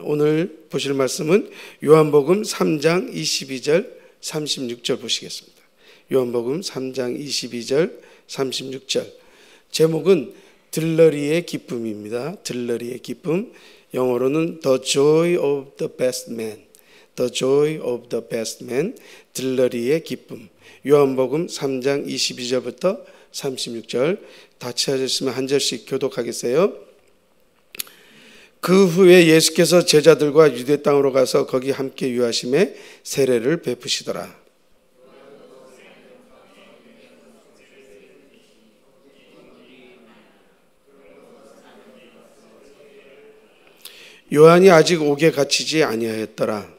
오늘 보실 말씀은 요한복음 3장 22절 36절 보시겠습니다. 요한복음 3장 22절 36절. 제목은 들러리의 기쁨입니다. 들러리의 기쁨. 영어로는 The Joy of the Best Man. The Joy of the Best Man. 들러리의 기쁨. 요한복음 3장 22절부터 36절. 다 찾으시면 한 절씩 교독하겠어요. 그 후에 예수께서 제자들과 유대 땅으로 가서 거기 함께 유하심에 세례를 베푸시더라. 요한이 아직 옥에 갇히지 아니하였더라.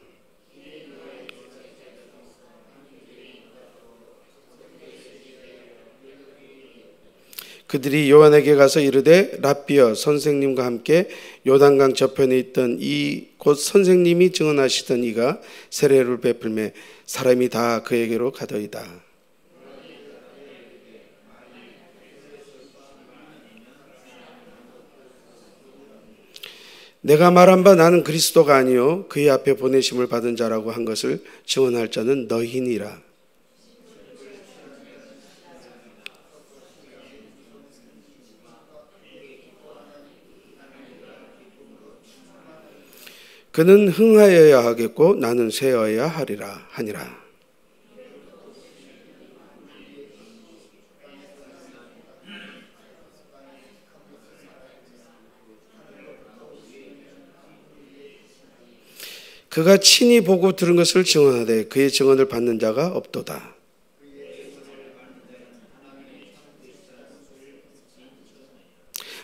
그들이 요한에게 가서 이르되 랍비여, 선생님과 함께 요단강 저편에 있던 이 곧 선생님이 증언하시던 이가 세례를 베풀매 사람이 다 그에게로 가더이다. 내가 말한 바 나는 그리스도가 아니요 그의 앞에 보내심을 받은 자라고 한 것을 증언할 자는 너희니라. 그는 흥하여야 하겠고 나는 쇠하여야 하니라. 그가 친히 보고 들은 것을 증언하되 그의 증언을 받는 자가 없도다.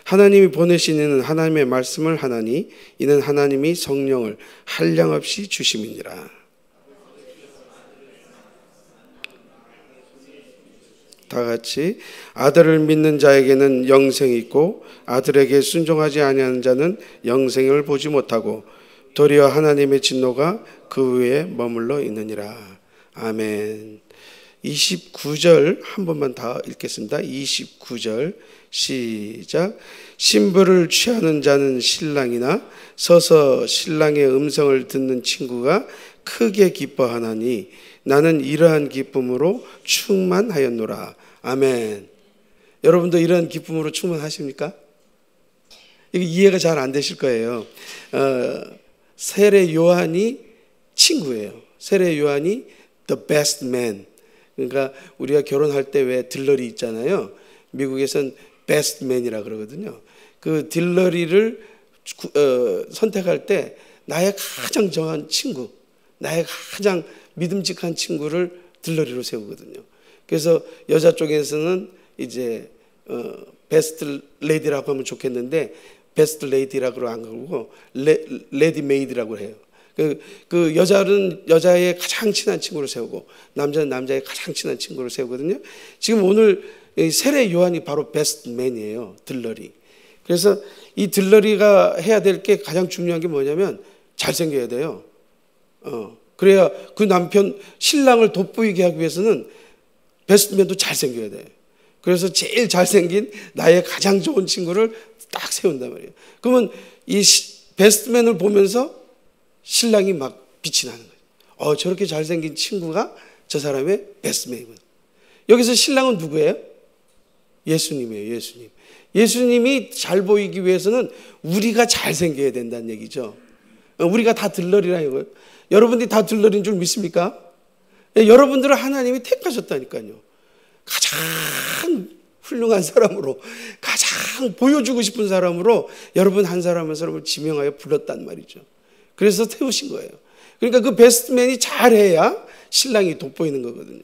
하나님이 보내신 이는 하나님의 말씀을 하나니 이는 하나님이 성령을 한량없이 주심이니라. 다 같이 아들을 믿는 자에게는 영생이 있고 아들에게 순종하지 아니하는 자는 영생을 보지 못하고 도리어 하나님의 진노가 그 위에 머물러 있느니라. 아멘. 29절 한 번만 다 읽겠습니다. 29절 시작. 신부를 취하는 자는 신랑이나 서서 신랑의 음성을 듣는 친구가 크게 기뻐하나니 나는 이러한 기쁨으로 충만하였노라. 아멘. 여러분도 이러한 기쁨으로 충만하십니까? 이게 이해가 잘 안 되실 거예요. 세례 요한이 친구예요. 세례 요한이 the best man. 그러니까 우리가 결혼할 때 왜 들러리 있잖아요. 미국에선 best man이라 그러거든요. 그 들러리를 선택할 때 나의 가장 정한 친구, 나의 가장 믿음직한 친구를 들러리로 세우거든요. 그래서 여자 쪽에서는 이제 베스트 레디라고 하면 좋겠는데 베스트 레이디라고 안 그러고 레디 메이드라고 해요. 그 여자는 여자의 가장 친한 친구를 세우고 남자는 남자의 가장 친한 친구를 세우거든요. 지금 오늘 세례 요한이 바로 베스트 맨이에요. 들러리. 그래서 이 들러리가 해야 될 게 가장 중요한 게 뭐냐면 잘생겨야 돼요. 그래야 그 남편 신랑을 돋보이게 하기 위해서는 베스트맨도 잘생겨야 돼요. 그래서 제일 잘생긴 나의 가장 좋은 친구를 딱 세운단 말이에요. 그러면 이 베스트맨을 보면서 신랑이 막 빛이 나는 거예요. 저렇게 잘생긴 친구가 저 사람의 베스트맨이구나. 여기서 신랑은 누구예요? 예수님이에요. 예수님. 예수님이 잘 보이기 위해서는 우리가 잘생겨야 된다는 얘기죠. 우리가 다 들러리라는 거예요. 여러분들이 다 들러리인 줄 믿습니까? 여러분들을 하나님이 택하셨다니까요. 가장 훌륭한 사람으로, 가장 보여주고 싶은 사람으로 여러분 한 사람 한 사람을 지명하여 불렀단 말이죠. 그래서 태우신 거예요. 그러니까 그 베스트맨이 잘해야 신랑이 돋보이는 거거든요.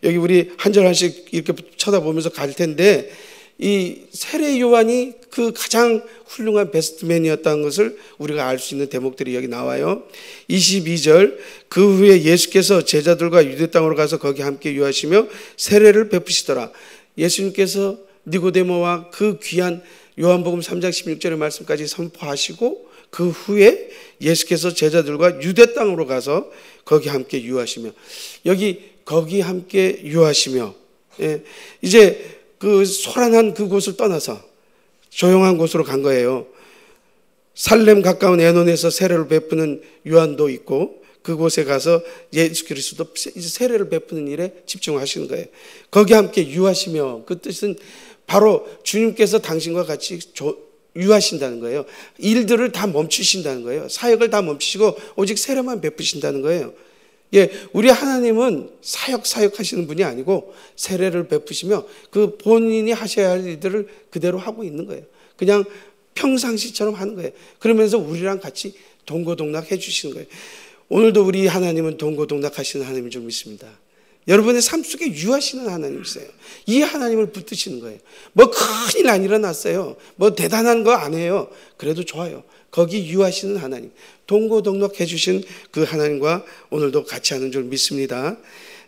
여기 우리 한 절 한씩 이렇게 쳐다보면서 갈 텐데 이 세례 요한이 그 가장 훌륭한 베스트맨이었다는 것을 우리가 알 수 있는 대목들이 여기 나와요. 22절 그 후에 예수께서 제자들과 유대 땅으로 가서 거기 함께 유하시며 세례를 베푸시더라. 예수님께서 니고데모와 그 귀한 요한복음 3장 16절의 말씀까지 선포하시고 그 후에 예수께서 제자들과 유대 땅으로 가서 거기 함께 유하시며 여기 거기 함께 유하시며 이제 그 소란한 그곳을 떠나서 조용한 곳으로 간 거예요. 살렘 가까운 에논에서 세례를 베푸는 요한도 있고 그곳에 가서 예수 그리스도 세례를 베푸는 일에 집중하시는 거예요. 거기 함께 유하시며, 그 뜻은 바로 주님께서 당신과 같이 유하신다는 거예요. 일들을 다 멈추신다는 거예요. 사역을 다 멈추시고 오직 세례만 베푸신다는 거예요. 예, 우리 하나님은 사역하시는 분이 아니고 세례를 베푸시며 그 본인이 하셔야 할 일들을 그대로 하고 있는 거예요. 그냥 평상시처럼 하는 거예요. 그러면서 우리랑 같이 동고동락 해주시는 거예요. 오늘도 우리 하나님은 동고동락 하시는 하나님인 줄 믿습니다. 여러분의 삶 속에 유하시는 하나님이세요. 이 하나님을 붙드시는 거예요. 뭐 큰일 안 일어났어요. 뭐 대단한 거 안 해요. 그래도 좋아요. 거기 유하시는 하나님, 동고동락 해주신 그 하나님과 오늘도 같이 하는 줄 믿습니다.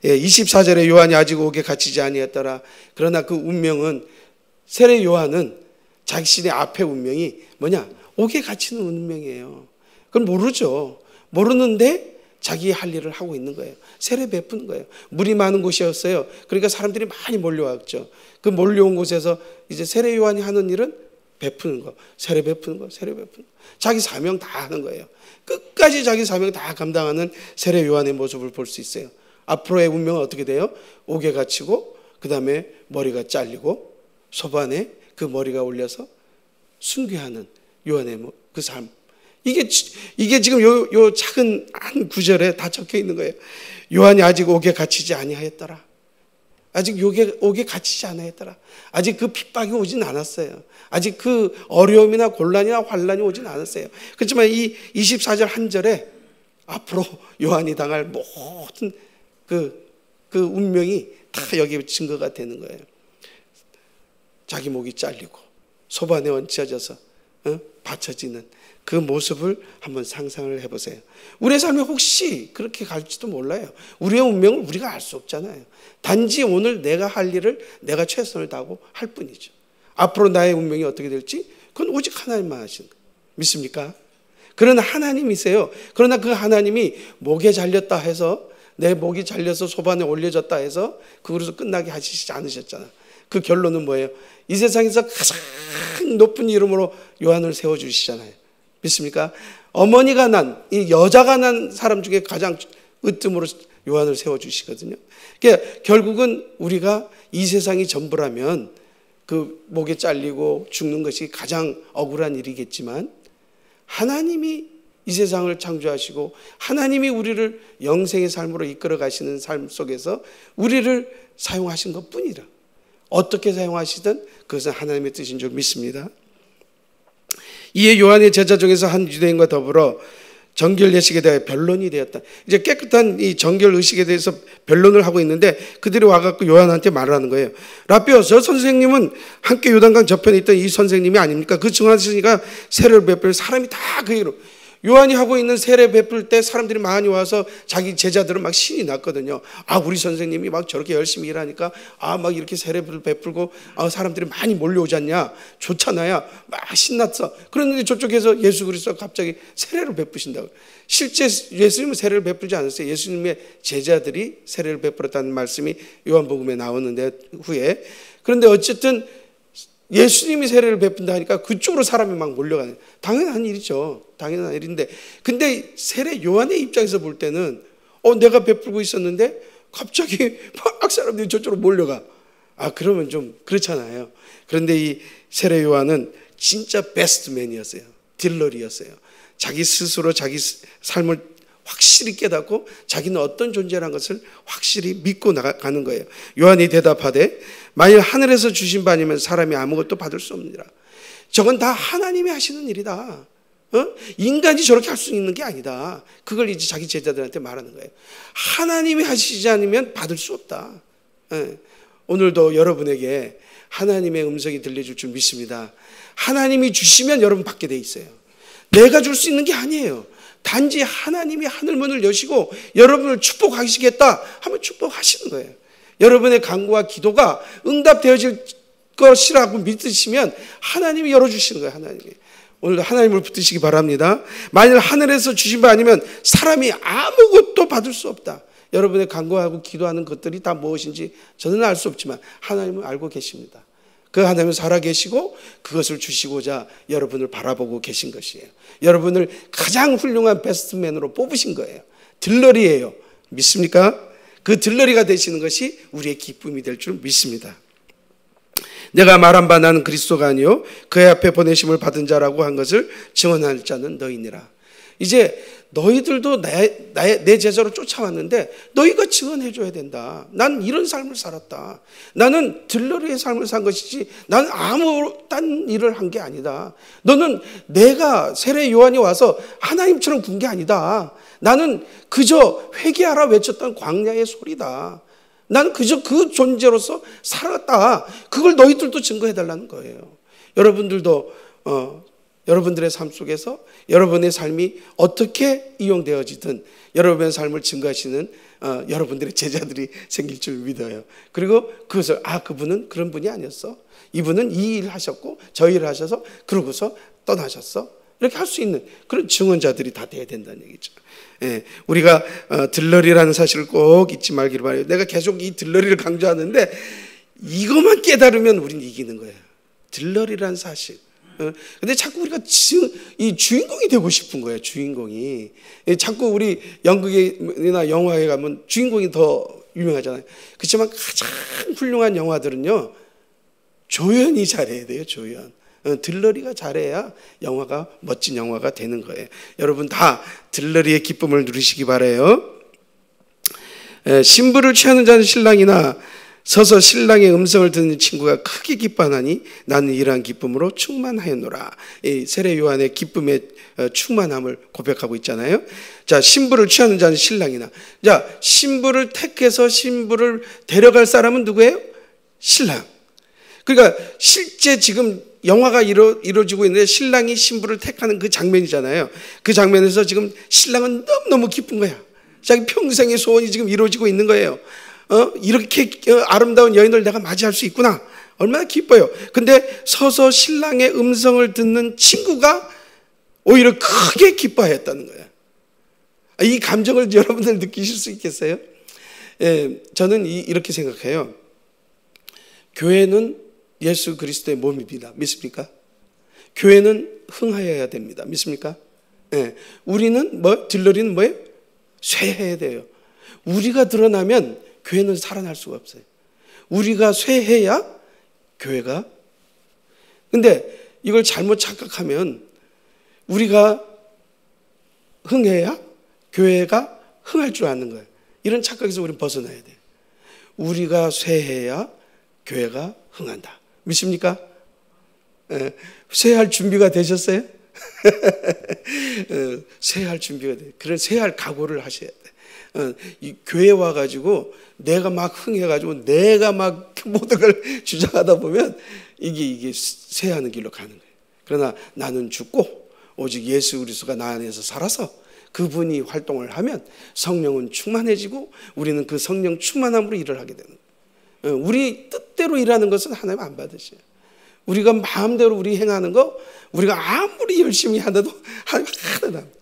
24절에 요한이 아직 옥에 갇히지 아니했더라. 그러나 그 운명은, 세례 요한은 자신의 앞에 운명이 뭐냐? 옥에 갇히는 운명이에요. 그걸 모르죠. 모르는데 자기 할 일을 하고 있는 거예요. 세례 베푸는 거예요. 물이 많은 곳이었어요. 그러니까 사람들이 많이 몰려왔죠. 그 몰려온 곳에서 이제 세례 요한이 하는 일은 베푸는 거, 세례 베푸는 거, 세례 베푸는 거. 자기 사명 다 하는 거예요. 끝까지 자기 사명 다 감당하는 세례 요한의 모습을 볼 수 있어요. 앞으로의 운명은 어떻게 돼요? 옥에 갇히고 그 다음에 머리가 잘리고 소반에 그 머리가 올려서 순교하는 요한의 그 삶. 이게 지금 요 작은 한 구절에 다 적혀 있는 거예요. 요한이 아직 옥에 갇히지 아니하였더라. 아직 옥에 갇히지 않았더라. 아직 그 핍박이 오진 않았어요. 아직 그 어려움이나 곤란이나 환란이 오진 않았어요. 그렇지만 이 24절 한 절에 앞으로 요한이 당할 모든 그 운명이 다 여기 증거가 되는 거예요. 자기 목이 잘리고 소반에 얹혀져서 받쳐지는 그 모습을 한번 상상을 해보세요. 우리의 삶에 혹시 그렇게 갈지도 몰라요. 우리의 운명을 우리가 알 수 없잖아요. 단지 오늘 내가 할 일을 내가 최선을 다하고 할 뿐이죠. 앞으로 나의 운명이 어떻게 될지 그건 오직 하나님만 아시는 거예요. 믿습니까? 그런 하나님이세요. 그러나 그 하나님이 목에 잘렸다 해서, 내 목이 잘려서 소반에 올려졌다 해서 그것으로 끝나게 하시지 않으셨잖아요. 그 결론은 뭐예요? 이 세상에서 가장 높은 이름으로 요한을 세워주시잖아요. 믿습니까? 어머니가 난, 이 여자가 난 사람 중에 가장 으뜸으로 요한을 세워주시거든요. 그러니까 결국은 우리가 이 세상이 전부라면 그 목에 잘리고 죽는 것이 가장 억울한 일이겠지만, 하나님이 이 세상을 창조하시고 하나님이 우리를 영생의 삶으로 이끌어 가시는 삶 속에서 우리를 사용하신 것뿐이라. 어떻게 사용하시든 그것은 하나님의 뜻인 줄 믿습니다. 이에 요한의 제자 중에서 한 유대인과 더불어 정결 예식에 대해 변론이 되었다. 이제 깨끗한 이 정결 의식에 대해서 변론을 하고 있는데 그들이 와갖고 요한한테 말을 하는 거예요. 라비오, 저 선생님은 함께 요단강 저편에 있던 이 선생님이 아닙니까? 그 증하시니까 세례를 베풀 사람이 다 그 얘기로. 요한이 하고 있는 세례 베풀 때 사람들이 많이 와서 자기 제자들은 막 신이 났거든요. 아, 우리 선생님이 막 저렇게 열심히 일하니까 막 이렇게 세례를 베풀고 사람들이 많이 몰려오지 않냐, 좋잖아요. 막 신났어. 그런데 저쪽에서 예수 그리스도가 갑자기 세례를 베푸신다고. 실제 예수님은 세례를 베풀지 않았어요. 예수님의 제자들이 세례를 베풀었다는 말씀이 요한복음에 나오는데 후에. 그런데 어쨌든 예수님이 세례를 베푼다 하니까 그쪽으로 사람이 막 몰려가는, 당연한 일이죠. 당연한 일인데, 근데 세례 요한의 입장에서 볼 때는 내가 베풀고 있었는데 갑자기 막 사람들이 저쪽으로 몰려가. 그러면 좀 그렇잖아요. 그런데 이 세례 요한은 진짜 베스트맨이었어요. 딜러리였어요. 자기 스스로 자기 삶을 확실히 깨닫고 자기는 어떤 존재라는 것을 확실히 믿고 나가는 거예요. 요한이 대답하되, 만일 하늘에서 주신 바 아니면 사람이 아무것도 받을 수 없느니라. 저건 다 하나님이 하시는 일이다. 인간이 저렇게 할 수 있는 게 아니다. 그걸 이제 자기 제자들한테 말하는 거예요. 하나님이 하시지 않으면 받을 수 없다. 오늘도 여러분에게 하나님의 음성이 들려줄 줄 믿습니다. 하나님이 주시면 여러분 받게 돼 있어요. 내가 줄 수 있는 게 아니에요. 단지 하나님이 하늘문을 여시고 여러분을 축복하시겠다 하면 축복하시는 거예요. 여러분의 간구와 기도가 응답되어질 것이라고 믿으시면 하나님이 열어주시는 거예요. 하나님이. 오늘도 하나님을 붙드시기 바랍니다. 만일 하늘에서 주신 바 아니면 사람이 아무것도 받을 수 없다. 여러분의 간구하고 기도하는 것들이 다 무엇인지 저는 알 수 없지만 하나님은 알고 계십니다. 그 하나님은 살아계시고 그것을 주시고자 여러분을 바라보고 계신 것이에요. 여러분을 가장 훌륭한 베스트맨으로 뽑으신 거예요. 들러리예요. 믿습니까? 그 들러리가 되시는 것이 우리의 기쁨이 될 줄 믿습니다. 내가 말한 바 나는 그리스도가 아니요 그의 앞에 보내심을 받은 자라고 한 것을 증언할 자는 너희니라. 이제 너희들도 내 제자로 쫓아왔는데 너희가 증언해 줘야 된다. 난 이런 삶을 살았다. 나는 들러리의 삶을 산 것이지 나는 아무 딴 일을 한 게 아니다. 너는 내가 세례 요한이 와서 하나님처럼 군 게 아니다. 나는 그저 회개하라 외쳤던 광야의 소리다. 나는 그저 그 존재로서 살았다. 그걸 너희들도 증거해달라는 거예요. 여러분들도 여러분들의 삶 속에서 여러분의 삶이 어떻게 이용되어지든 여러분의 삶을 증거하시는 여러분들의 제자들이 생길 줄 믿어요. 그리고 그것을 그분은 그런 분이 아니었어. 이분은 이 일 하셨고 저 일을 하셔서 그러고서 떠나셨어. 이렇게 할 수 있는 그런 증언자들이 다 돼야 된다는 얘기죠. 예, 우리가 들러리라는 사실을 꼭 잊지 말기를 바라요. 내가 계속 이 들러리를 강조하는데 이것만 깨달으면 우리는 이기는 거예요. 들러리라는 사실. 근데 자꾸 우리가 이 주인공이 되고 싶은 거예요. 주인공이. 자꾸 우리 연극이나 영화에 가면 주인공이 더 유명하잖아요. 그렇지만 가장 훌륭한 영화들은요, 조연이 잘해야 돼요. 조연. 들러리가 잘해야 영화가 멋진 영화가 되는 거예요. 여러분 다 들러리의 기쁨을 누리시기 바라요. 신부를 취하는 자는 신랑이나 서서 신랑의 음성을 듣는 친구가 크게 기뻐하나니 나는 이러한 기쁨으로 충만하였노라. 이 세례 요한의 기쁨의 충만함을 고백하고 있잖아요. 자, 신부를 취하는 자는 신랑이나. 자, 신부를 택해서 신부를 데려갈 사람은 누구예요? 신랑. 그러니까 실제 지금 영화가 이루어지고 있는데 신랑이 신부를 택하는 그 장면이잖아요. 그 장면에서 지금 신랑은 너무너무 기쁜 거야. 자기 평생의 소원이 지금 이루어지고 있는 거예요. 이렇게 아름다운 여인을 내가 맞이할 수 있구나. 얼마나 기뻐요. 근데 서서 신랑의 음성을 듣는 친구가 오히려 크게 기뻐했다는 거예요. 이 감정을 여러분들 느끼실 수 있겠어요? 예, 저는 이렇게 생각해요. 교회는 예수 그리스도의 몸입니다. 믿습니까? 교회는 흥하여야 됩니다. 믿습니까? 예, 우리는 들러리는 뭐예요? 쇠해야 돼요. 우리가 드러나면 교회는 살아날 수가 없어요. 우리가 쇠해야 교회가. 근데 이걸 잘못 착각하면 우리가 흥해야 교회가 흥할 줄 아는 거예요. 이런 착각에서 우리는 벗어나야 돼요. 우리가 쇠해야 교회가 흥한다. 믿습니까? 쇠할 준비가 되셨어요? 쇠할 준비가 돼요. 그런 쇠할 각오를 하셔야 돼요. 이 교회 와가지고 내가 막 흥해가지고 내가 막 모든 걸 주장하다 보면 이게 쇠하는 길로 가는 거예요. 그러나 나는 죽고 오직 예수 그리스도가 나 안에서 살아서 그분이 활동을 하면 성령은 충만해지고 우리는 그 성령 충만함으로 일을 하게 되는 거예요. 우리 뜻대로 일하는 것은 하나님 안 받으셔요. 우리가 마음대로 우리 행하는 거 우리가 아무리 열심히 하나도 하나님 하나도 안.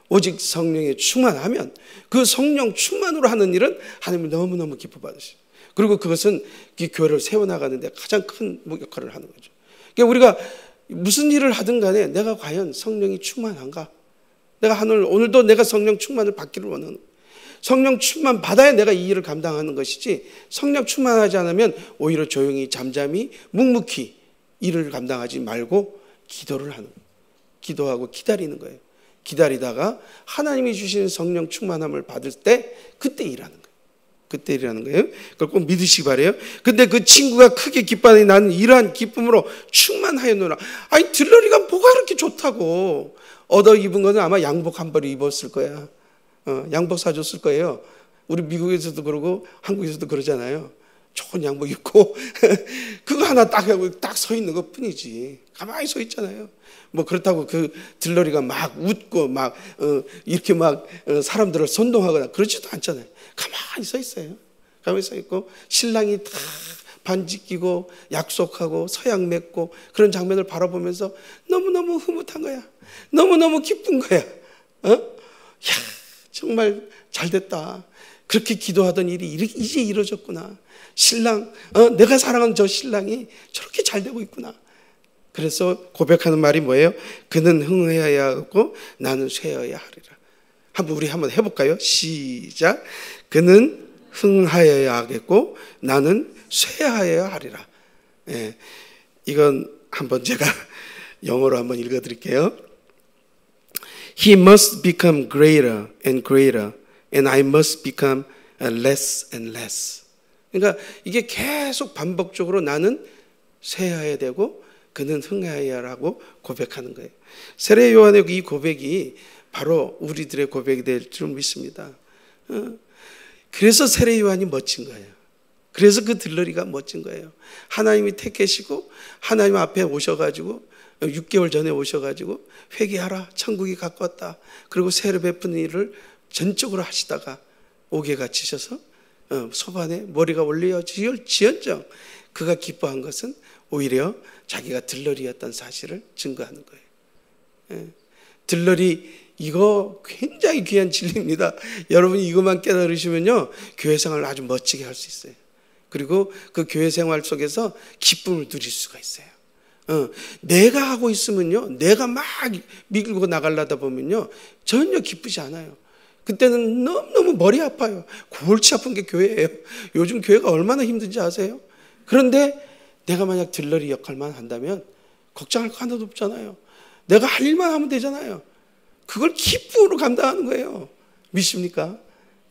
오직 성령에 충만하면 그 성령 충만으로 하는 일은 하나님을 너무너무 기뻐 받으셔요. 그리고 그것은 이 교회를 세워나가는데 가장 큰 역할을 하는 거죠. 그러니까 우리가 무슨 일을 하든 간에 내가 과연 성령이 충만한가? 내가 오늘도 내가 성령 충만을 받기를 원하는 거예요. 성령 충만 받아야 내가 이 일을 감당하는 것이지 성령 충만하지 않으면 오히려 조용히 잠잠히 묵묵히 일을 감당하지 말고 기도를 하는 거예요. 기도하고 기다리는 거예요. 기다리다가 하나님이 주시는 성령 충만함을 받을 때 그때 일하는 거예요. 그때 일하는 거예요. 그걸 꼭 믿으시기 바라요. 근데 그 친구가 크게 기뻐하니 나는 이러한 기쁨으로 충만하였노라. 아니 들러리가 뭐가 그렇게 좋다고. 얻어 입은 거는 아마 양복 한 벌 입었을 거야. 양복 사줬을 거예요. 우리 미국에서도 그러고 한국에서도 그러잖아요. 좋은 양복 입고 그거 하나 딱 하고 딱 서 있는 것 뿐이지. 가만히 서 있잖아요. 뭐 그렇다고 그 들러리가 막 웃고 막 이렇게 막 사람들을 선동하거나 그렇지도 않잖아요. 가만히 서 있어요. 가만히 서 있고 신랑이 다 반지 끼고 약속하고 서약 맺고 그런 장면을 바라보면서 너무너무 흐뭇한 거야. 너무너무 기쁜 거야. 야, 정말 잘 됐다. 그렇게 기도하던 일이 이제 이루어졌구나. 신랑, 내가 사랑하는 저 신랑이 저렇게 잘 되고 있구나. 그래서 고백하는 말이 뭐예요? 그는 흥하여야 하고 나는 쇠하여야 하리라. 우리 한번 해볼까요? 시작. 그는 흥하여야 하겠고 나는 쇠하여야 하리라. 예, 이건 한번 제가 영어로 한번 읽어드릴게요. He must become greater and greater, and I must become less and less. 그러니까 이게 계속 반복적으로 나는 쇠하여야 되고 그는 흥하여야 하라고 고백하는 거예요. 세례 요한의 이 고백이 바로 우리들의 고백이 될 줄 믿습니다. 그래서 세례 요한이 멋진 거예요. 그래서 그 들러리가 멋진 거예요. 하나님이 택하시고 하나님 앞에 오셔가지고 6개월 전에 오셔가지고 회개하라, 천국이 가까웠다. 그리고 세례 베푸는 일을 전적으로 하시다가 옥에 갇히셔서 소반에 머리가 올려지언정 그가 기뻐한 것은 오히려 자기가 들러리였던 사실을 증거하는 거예요. 들러리 이거 굉장히 귀한 진리입니다. 여러분이 이것만 깨달으시면요 교회 생활을 아주 멋지게 할 수 있어요. 그리고 그 교회 생활 속에서 기쁨을 누릴 수가 있어요. 내가 하고 있으면요 내가 막 밀고 나가려다 보면요 전혀 기쁘지 않아요. 그때는 너무너무 머리 아파요. 골치 아픈 게 교회예요. 요즘 교회가 얼마나 힘든지 아세요? 그런데 내가 만약 들러리 역할만 한다면 걱정할 거 하나도 없잖아요. 내가 할 일만 하면 되잖아요. 그걸 기쁨으로 감당하는 거예요. 믿습니까?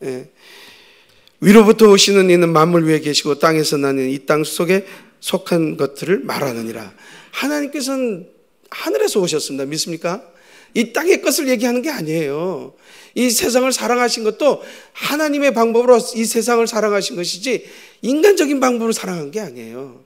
예. 위로부터 오시는 이는 만물 위에 계시고 땅에서 나는 이 땅 속에 속한 것들을 말하느니라. 하나님께서는 하늘에서 오셨습니다. 믿습니까? 이 땅의 것을 얘기하는 게 아니에요. 이 세상을 사랑하신 것도 하나님의 방법으로 이 세상을 사랑하신 것이지 인간적인 방법으로 사랑한 게 아니에요.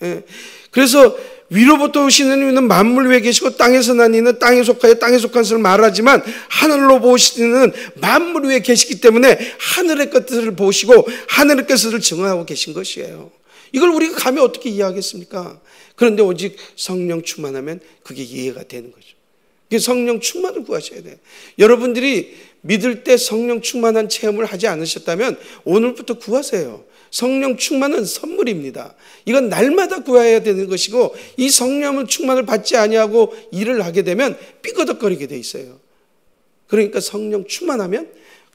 예. 그래서 위로부터 오시는 이는 만물 위에 계시고 땅에서 난 이는 땅에 속하여 땅에 속한 것을 말하지만 하늘로 보시는 만물 위에 계시기 때문에 하늘의 것들을 보시고 하늘의 것들을 증언하고 계신 것이에요. 이걸 우리가 감히 어떻게 이해하겠습니까? 그런데 오직 성령 충만하면 그게 이해가 되는 거죠. 성령 충만을 구하셔야 돼요. 여러분들이 믿을 때 성령 충만한 체험을 하지 않으셨다면 오늘부터 구하세요. 성령 충만은 선물입니다. 이건 날마다 구해야 되는 것이고 이 성령 충만을 받지 아니하고 일을 하게 되면 삐거덕거리게 돼 있어요. 그러니까 성령 충만하면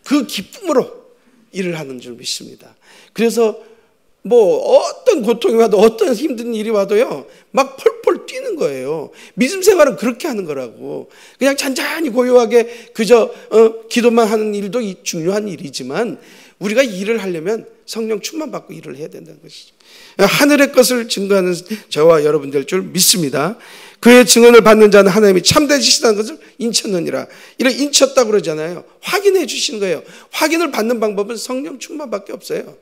그 기쁨으로 일을 하는 줄 믿습니다. 그래서 뭐 어떤 고통이 와도 어떤 힘든 일이 와도요 막 펄펄 뛰는 거예요. 믿음 생활은 그렇게 하는 거라고. 그냥 잔잔히 고요하게 그저 기도만 하는 일도 중요한 일이지만 우리가 일을 하려면 성령 충만 받고 일을 해야 된다는 것이죠. 하늘의 것을 증거하는 저와 여러분들 줄 믿습니다. 그의 증언을 받는 자는 하나님이 참되시다는 것을 인쳤느니라. 이를 인쳤다고 그러잖아요. 확인해 주시는 거예요. 확인을 받는 방법은 성령 충만밖에 없어요.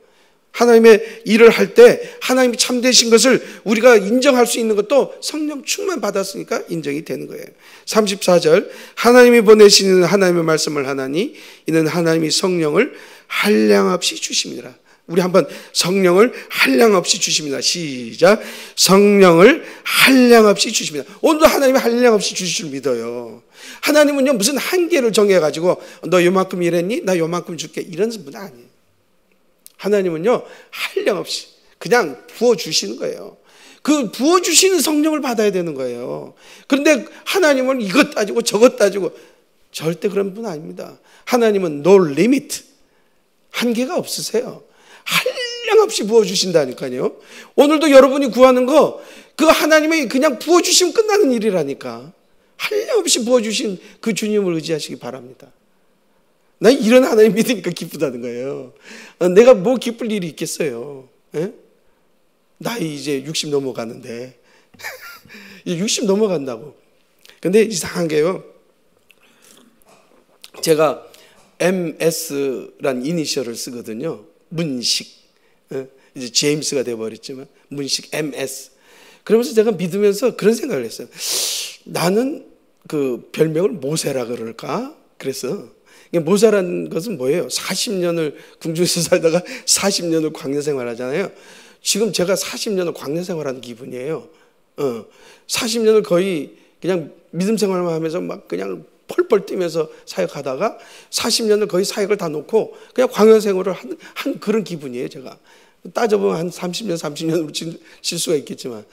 하나님의 일을 할 때 하나님이 참되신 것을 우리가 인정할 수 있는 것도 성령 충만 받았으니까 인정이 되는 거예요. 34절 하나님이 보내시는 하나님의 말씀을 하나니 이는 하나님이 성령을 한량없이 주십니다. 우리 한번 성령을 한량없이 주십니다. 시작. 성령을 한량없이 주십니다. 오늘도 하나님이 한량없이 주실 줄 믿어요. 하나님은요 무슨 한계를 정해가지고 너 요만큼 일했니? 나 요만큼 줄게 이런 분 아니에요. 하나님은요 한량없이 그냥 부어주시는 거예요. 그 부어주시는 성령을 받아야 되는 거예요. 그런데 하나님은 이것 따지고 저것 따지고 절대 그런 분 아닙니다. 하나님은 no limit, 한계가 없으세요. 한량없이 부어주신다니까요. 오늘도 여러분이 구하는 거 그 하나님이 그냥 부어주시면 끝나는 일이라니까. 한량없이 부어주신 그 주님을 의지하시기 바랍니다. 난 이런 하나님 믿으니까 기쁘다는 거예요. 내가 뭐 기쁠 일이 있겠어요. 에? 나이 이제 60 넘어가는데 60 넘어간다고. 근데 이상한 게요. 제가 MS란 이니셜을 쓰거든요. 문식. 이제 제임스가 돼버렸지만 문식 MS. 그러면서 제가 믿으면서 그런 생각을 했어요. 나는 그 별명을 모세라 그럴까? 그래서 모세라는 것은 뭐예요? 40년을 궁중에서 살다가 40년을 광야 생활하잖아요. 지금 제가 40년을 광야 생활하는 기분이에요. 40년을 거의 그냥 믿음 생활만 하면서 막 그냥 펄펄 뛰면서 사역하다가 40년을 거의 사역을 다 놓고 그냥 광야 생활을 한 그런 기분이에요. 제가 따져보면 한 30년으로 칠 수가 있겠지만,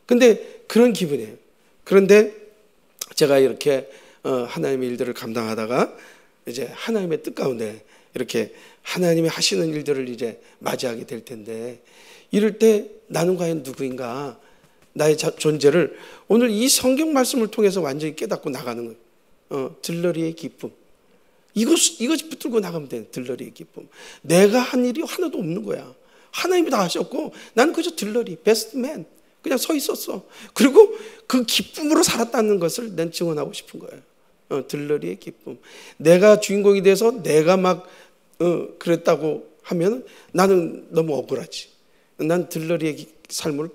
근데 그런 기분이에요. 그런데 제가 이렇게 하나님의 일들을 감당하다가 이제 하나님의 뜻 가운데 이렇게 하나님이 하시는 일들을 이제 맞이하게 될 텐데, 이럴 때 나는 과연 누구인가, 나의 존재를 오늘 이 성경 말씀을 통해서 완전히 깨닫고 나가는 거예요. 들러리의 기쁨, 이것 붙들고 나가면 돼. 들러리의 기쁨. 내가 한 일이 하나도 없는 거야. 하나님이 다 하셨고 나는 그저 들러리, 베스트맨, 그냥 서 있었어. 그리고 그 기쁨으로 살았다는 것을 난 증언하고 싶은 거예요. 들러리의 기쁨. 내가 주인공이 돼서 내가 막 그랬다고 하면 나는 너무 억울하지. 난 들러리의 삶을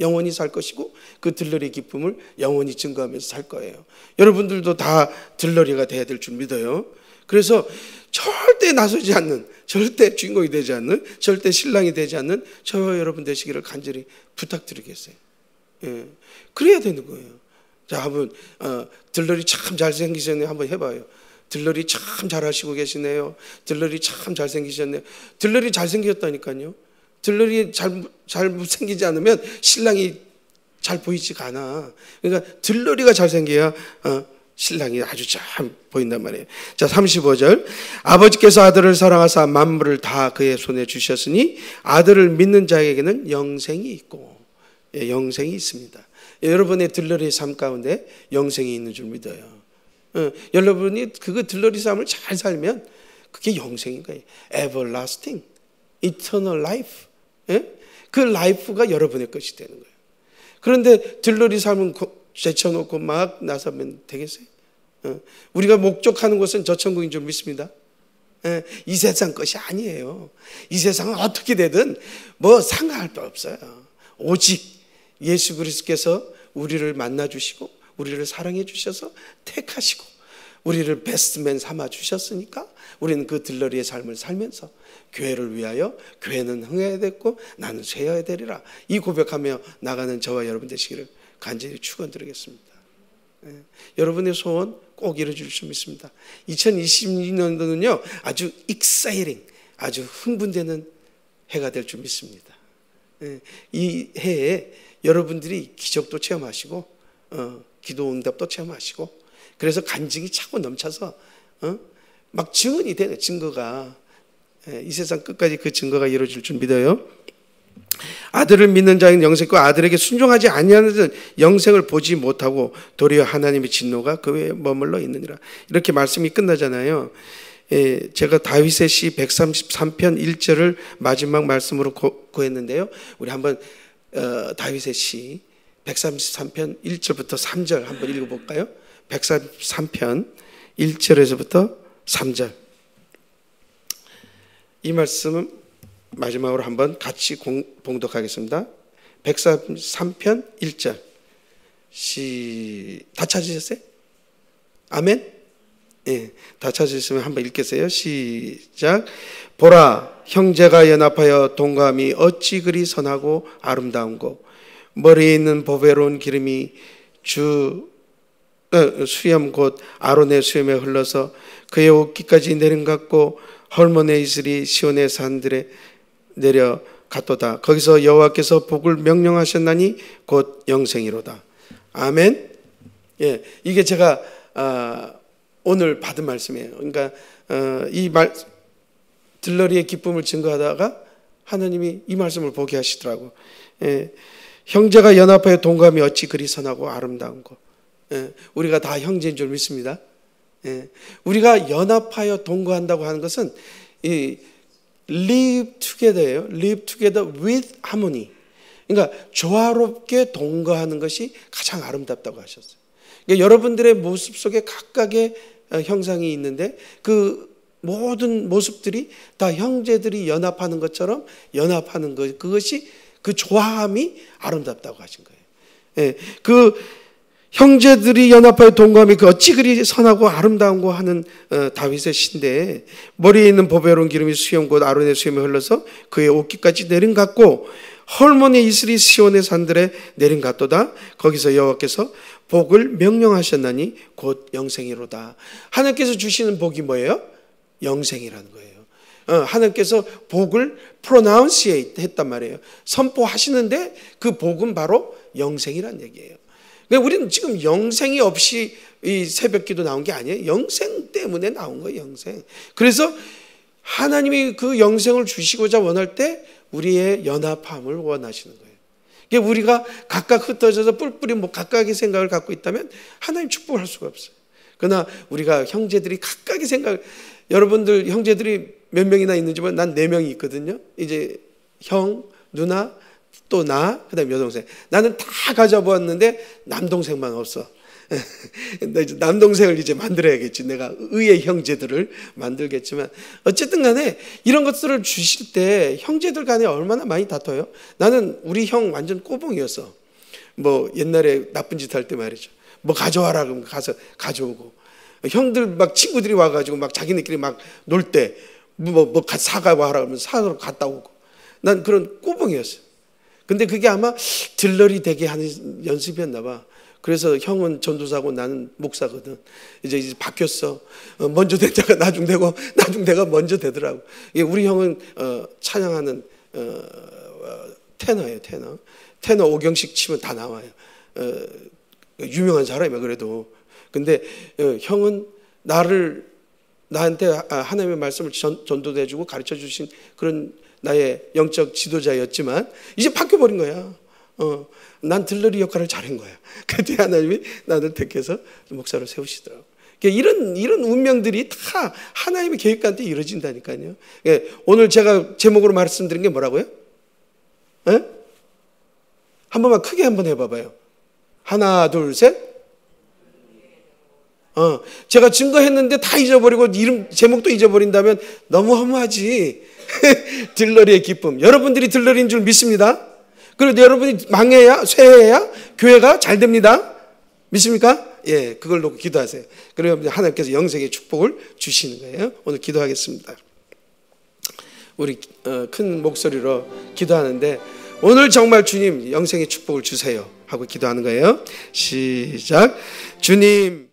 영원히 살 것이고 그 들러리의 기쁨을 영원히 증거하면서 살 거예요. 여러분들도 다 들러리가 돼야 될 줄 믿어요. 그래서 절대 나서지 않는, 절대 주인공이 되지 않는, 절대 신랑이 되지 않는 저와 여러분 되시기를 간절히 부탁드리겠어요. 예, 그래야 되는 거예요. 자, 한번 들러리 참 잘생기셨네요. 한번 해봐요. 들러리 참 잘하시고 계시네요. 들러리 참 잘생기셨네요. 들러리 잘생겼다니까요. 들러리 잘 못생기지 않으면 신랑이 잘 보이지가 않아. 그러니까 들러리가 잘생겨야 신랑이 아주 잘 보인단 말이에요. 자, 35절. 아버지께서 아들을 사랑하사 만물을 다 그의 손에 주셨으니 아들을 믿는 자에게는 영생이 있고, 예, 영생이 있습니다. 여러분의 들러리의 삶 가운데 영생이 있는 줄 믿어요. 여러분이 그거 들러리 삶을 잘 살면 그게 영생인 거예요. Everlasting, eternal life. 예? 그 라이프가 여러분의 것이 되는 거예요. 그런데 들러리 삶은 제쳐놓고 막 나서면 되겠어요? 우리가 목적하는 것은 저 천국인 줄 믿습니다. 이 세상 것이 아니에요. 이 세상은 어떻게 되든 뭐 상관할 바 없어요. 오직 예수 그리스도께서 우리를 만나주시고 우리를 사랑해 주셔서 택하시고 우리를 베스트맨 삼아 주셨으니까 우리는 그 들러리의 삶을 살면서 교회를 위하여, 교회는 흥해야 됐고 나는 쇠어야 되리라, 이 고백하며 나가는 저와 여러분 되시기를 간절히 축원드리겠습니다. 여러분의 소원 꼭 이루어질 줄 믿습니다. 2022년도는요 아주 exciting, 아주 흥분되는 해가 될 줄 믿습니다. 이 해에 여러분들이 기적도 체험하시고 기도 응답도 체험하시고, 그래서 간증이 차고 넘쳐서 막 증언이 되는 증거가, 이 세상 끝까지 그 증거가 이루어질 줄 믿어요. 아들을 믿는 자는 영생 있고 아들에게 순종하지 아니하는 자는 영생을 보지 못하고 도리어 하나님의 진노가 그 외에 머물러 있느니라. 이렇게 말씀이 끝나잖아요. 제가 다윗의 시 133편 1절을 마지막 말씀으로 구했는데요. 우리 한번 다윗의 시 133편 1절부터 3절 한번 읽어볼까요? 133편 1절에서부터 3절. 이 말씀은 마지막으로 한번 같이 봉독하겠습니다. 133편 1절. 다 찾으셨어요? 아멘? 예, 다 찾으셨으면 한번 읽겠어요. 시작. 보라, 형제가 연합하여 동감이 어찌 그리 선하고 아름다운고, 머리에 있는 보배로운 기름이 수염 곧 아론의 수염에 흘러서 그의 옷깃까지 내림갔고 헐몬의 이슬이 시온의 산들에 내려갔도다. 거기서 여호와께서 복을 명령하셨나니 곧 영생이로다. 아멘. 예, 이게 제가 오늘 받은 말씀이에요. 그러니까 이 들러리의 기쁨을 증거하다가 하나님이 이 말씀을 보게 하시더라고. 예, 형제가 연합하여 동감이 어찌 그리 선하고 아름다운 거. 예, 우리가 다 형제인 줄 믿습니다. 예, 우리가 연합하여 동거한다고 하는 것은 이 live together예요. live together with harmony. 그러니까 조화롭게 동거하는 것이 가장 아름답다고 하셨어요. 그러니까 여러분들의 모습 속에 각각의 형상이 있는데 그 모든 모습들이 다 형제들이 연합하는 것처럼 연합하는 것, 그것이 그 조화함이 아름답다고 하신 거예요. 예, 그 형제들이 연합하여 동거함이 그 어찌 그리 선하고 아름다운고 하는 다윗의 시인데, 머리에 있는 보배로운 기름이 수염 곧 아론의 수염에 흘러서 그의 옷깃까지 내림갔고 헐몬의 이슬이 시온의 산들에 내린 같도다. 거기서 여호와께서 복을 명령하셨나니 곧 영생이로다. 하나님께서 주시는 복이 뭐예요? 영생이라는 거예요. 하나님께서 복을 pronunciate 했단 말이에요. 선포하시는데 그 복은 바로 영생이란 얘기예요. 그러니까 우리는 지금 영생이 없이 이 새벽기도 나온 게 아니에요. 영생 때문에 나온 거예요. 영생. 그래서 하나님이 그 영생을 주시고자 원할 때 우리의 연합함을 원하시는 거예요. 그러니까 우리가 각각 흩어져서 뿔뿔이 각각의 생각을 갖고 있다면 하나님 축복을 할 수가 없어요. 그러나 우리가 형제들이 각각의 생각을, 여러분들 형제들이 몇 명이나 있는지 모르겠는데 난 4명이 있거든요. 이제 형, 누나, 또 나, 그다음에 여동생. 나는 다 가져보았는데 남동생만 없어. 남동생을 이제 만들어야겠지. 내가 의의 형제들을 만들겠지만 어쨌든 간에 이런 것들을 주실 때 형제들 간에 얼마나 많이 다퉈요. 나는 우리 형 완전 꼬봉이었어. 뭐 옛날에 나쁜 짓 할 때 말이죠. 뭐 가져와라 그러면 가서 가져오고, 형들 막 친구들이 와가지고 막 자기네끼리 막 놀 때 뭐 사가와라 그러면 사러 갔다 오고. 난 그런 꼬봉이었어. 근데 그게 아마 들러리 되게 하는 연습이었나 봐. 그래서 형은 전도사고 나는 목사거든. 이제 바뀌었어. 먼저 된 자가 나중 되고 나중 내가 먼저 되더라고. 우리 형은 찬양하는 테너예요. 테너 오경식 치면 다 나와요. 유명한 사람이야 그래도. 근데 형은 나한테 하나님의 말씀을 전도도 해주고 가르쳐 주신 그런 나의 영적 지도자였지만 이제 바뀌어버린 거야. 난 들러리 역할을 잘한 거야. 그때 하나님이 나를 택해서 목사로 세우시더라고. 그러니까 이런 운명들이 다 하나님의 계획관때 이루어진다니까요. 오늘 제가 제목으로 말씀드린 게 뭐라고요? 한 번만 크게 한번 해봐봐요. 하나, 둘, 셋. 제가 증거했는데 다 잊어버리고 이름 제목도 잊어버린다면 너무 허무하지. 들러리의 기쁨. 여러분들이 들러리인 줄 믿습니다. 그리고 여러분이 망해야, 쇠해야 교회가 잘 됩니다. 믿습니까? 예, 그걸 놓고 기도하세요. 그러면 하나님께서 영생의 축복을 주시는 거예요. 오늘 기도하겠습니다. 우리 큰 목소리로 기도하는데 오늘 정말 주님 영생의 축복을 주세요 하고 기도하는 거예요. 시작. 주님